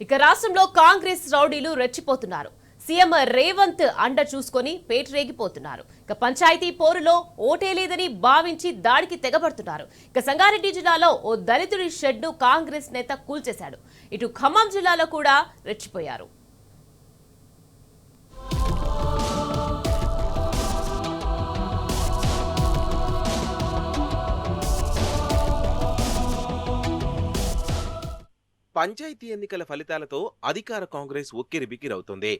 ఇక రాష్ట్రంలో కాంగ్రెస్ రౌడీలు రెచ్చిపోతున్నారు. సీఎం రేవంత్ అండ చూసుకొని పేటరేగిపోతున్నారు. ఇక పంచాయతీ పోరులో ఓటే లేదని భావించి దాడికి తెగబడుతున్నారు. ఇక సంగారెడ్డి జిల్లాలో ఓ దళితుడి షెడ్ను కాంగ్రెస్ నేత కూల్చేశాడు. ఇటు ఖమ్మం జిల్లాలో కూడా రెచ్చిపోయారు. పంచాయతీ ఎన్నికల ఫలితాలతో అధికార కాంగ్రెస్ ఉక్కిరిబిక్కిరవుతుంది.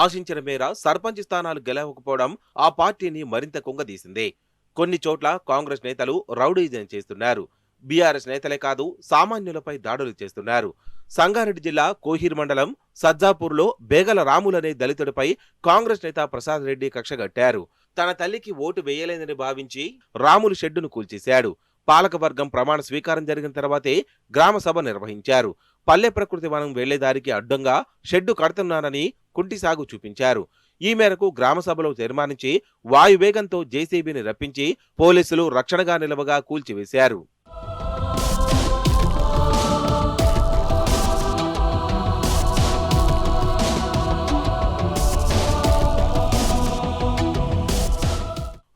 ఆశించిన మేర సర్పంచ్ స్థానాలు గెలవకపోవడం ఆ పార్టీని మరింత కుంగదీసింది. కొన్ని చోట్ల కాంగ్రెస్ నేతలు రౌడీజం చేస్తున్నారు. బీఆర్ఎస్ నేతలే కాదు, సామాన్యులపై దాడులు చేస్తున్నారు. సంగారెడ్డి జిల్లా కోహీర్ మండలం సజ్జాపూర్లో బేగల రాములనే దళితుడిపై కాంగ్రెస్ నేత ప్రసాద్ రెడ్డి కక్షగట్టారు. తన తల్లికి ఓటు వేయలేదని భావించి రాములు షెడ్డును కూల్చేశాడు. పాలకవర్గం ప్రమాణ స్వీకారం జరిగిన తర్వాతే గ్రామ సభ నిర్వహించారు. పల్లె ప్రకృతి వనం వెళ్లేదారికి అడ్డంగా షెడ్డు కడుతున్నానని కుంటి సాగు చూపించారు. ఈ మేరకు గ్రామ సభలో తీర్మానించి వాయువేగంతో జేసీబీని రప్పించి పోలీసులు రక్షణగా నిలవగా కూల్చివేశారు.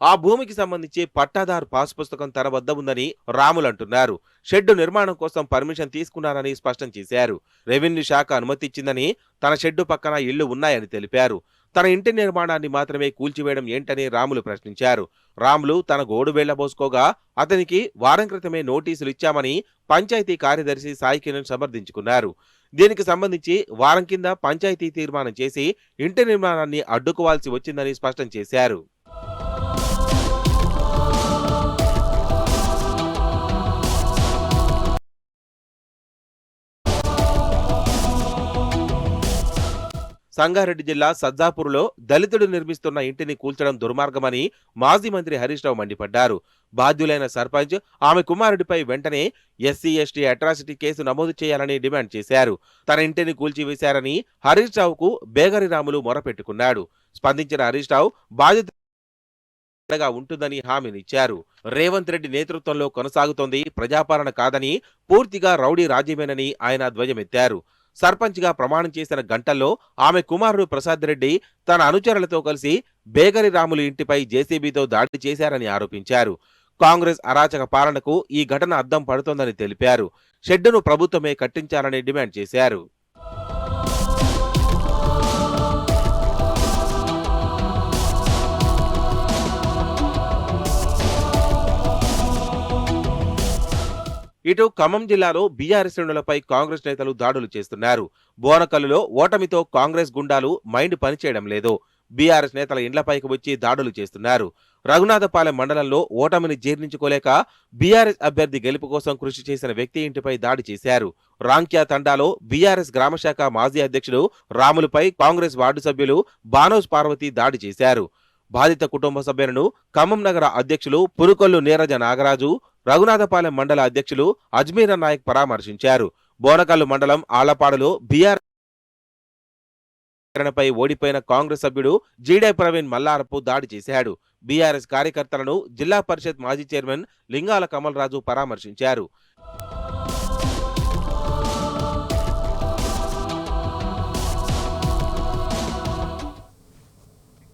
ఆ భూమికి సంబంధించి పట్టాదారు పాస్ పుస్తకం తన వద్ద ఉందని రాములు అంటున్నారు. షెడ్డు నిర్మాణం కోసం పర్మిషన్ తీసుకున్నారని స్పష్టం చేశారు. రెవెన్యూ శాఖ అనుమతిచ్చిందని, తన షెడ్డు పక్కన ఇళ్లు ఉన్నాయని తెలిపారు. తన ఇంటి నిర్మాణాన్ని మాత్రమే కూల్చివేయడం ఏంటని రాములు ప్రశ్నించారు. రాములు తన గోడు వెళ్లబోసుకోగా అతనికి వారం క్రితమే నోటీసులు ఇచ్చామని పంచాయతీ కార్యదర్శి సాయి కిరణ్ సమర్థించుకున్నారు. దీనికి సంబంధించి వారం కింద పంచాయతీ తీర్మానం చేసి ఇంటి నిర్మాణాన్ని అడ్డుకోవాల్సి వచ్చిందని స్పష్టం చేశారు. సంగారెడ్డి జిల్లా సజ్జాపూర్లో దళితుడు నిర్మిస్తున్న ఇంటిని కూల్చడం దుర్మార్గమని మాజీ మంత్రి హరీష్ రావు మండిపడ్డారు. బాధ్యులైన సర్పంచ్ ఆమె కుమారుడిపై వెంటనే ఎస్సీ ఎస్టీ అట్రాసిటీ కేసు నమోదు చేయాలని డిమాండ్ చేశారు. తన ఇంటిని కూల్చివేశారని హరీష్ రావుకు బేగరి రాములు మొరపెట్టుకున్నాడు. స్పందించిన హరీష్ రావు బాధ్యతగా ఉంటుందని హామీనిచ్చారు. రేవంత్ రెడ్డి నేతృత్వంలో కొనసాగుతోంది ప్రజాపాలన కాదని, పూర్తిగా రౌడీ రాజ్యమేనని ఆయన ధ్వజమెత్తారు. సర్పంచ్గా ప్రమాణం చేసిన గంటల్లో ఆమె కుమారుడు ప్రసాద్ రెడ్డి తన అనుచరులతో కలిసి బేగరి రాములు ఇంటిపై జేసీబీతో దాడి చేశారని ఆరోపించారు. కాంగ్రెస్ అరాచక పాలనకు ఈ ఘటన అద్దం పడుతోందని తెలిపారు. షెడ్డును ప్రభుత్వమే కట్టించాలని డిమాండ్ చేశారు. ఇటు ఖమ్మం జిల్లాలో బీఆర్ఎస్ శ్రేణులపై కాంగ్రెస్ నేతలు దాడులు చేస్తున్నారు. బోనకల్లులో ఓటమితో కాంగ్రెస్ గుండాలు మైండ్ పనిచేయడం లేదు. బీఆర్ఎస్ నేతల ఇండ్లపైకి వచ్చి దాడులు చేస్తున్నారు. రఘునాథపాలెం మండలంలో ఓటమిని జీర్ణించుకోలేక బీఆర్ఎస్ అభ్యర్థి గెలుపు కోసం కృషి చేసిన వ్యక్తి ఇంటిపై దాడి చేశారు. రాంక్యా తండాలో బీఆర్ఎస్ గ్రామశాఖ మాజీ అధ్యక్షుడు రాములపై కాంగ్రెస్ వార్డు సభ్యులు బానోజ్ పార్వతి దాడి చేశారు. బాధిత కుటుంబ సభ్యులను ఖమ్మం నగర అధ్యక్షులు పురుకొల్లు నీరజ నాగరాజు, రఘునాథపాలెం మండల అధ్యక్షులు అజ్మీర్ నాయక్ పరామర్శించారు. బోనకల్లు మండలం ఆళ్లపాడులో బీఆర్ఎస్ పై ఓడిపోయిన కాంగ్రెస్ సభ్యుడు జీడే ప్రవీణ్ మల్లారపు దాడి చేశాడు. బీఆర్ఎస్ కార్యకర్తలను జిల్లా పరిషత్ మాజీ చైర్మన్ లింగాల కమల్ రాజు పరామర్శించారు.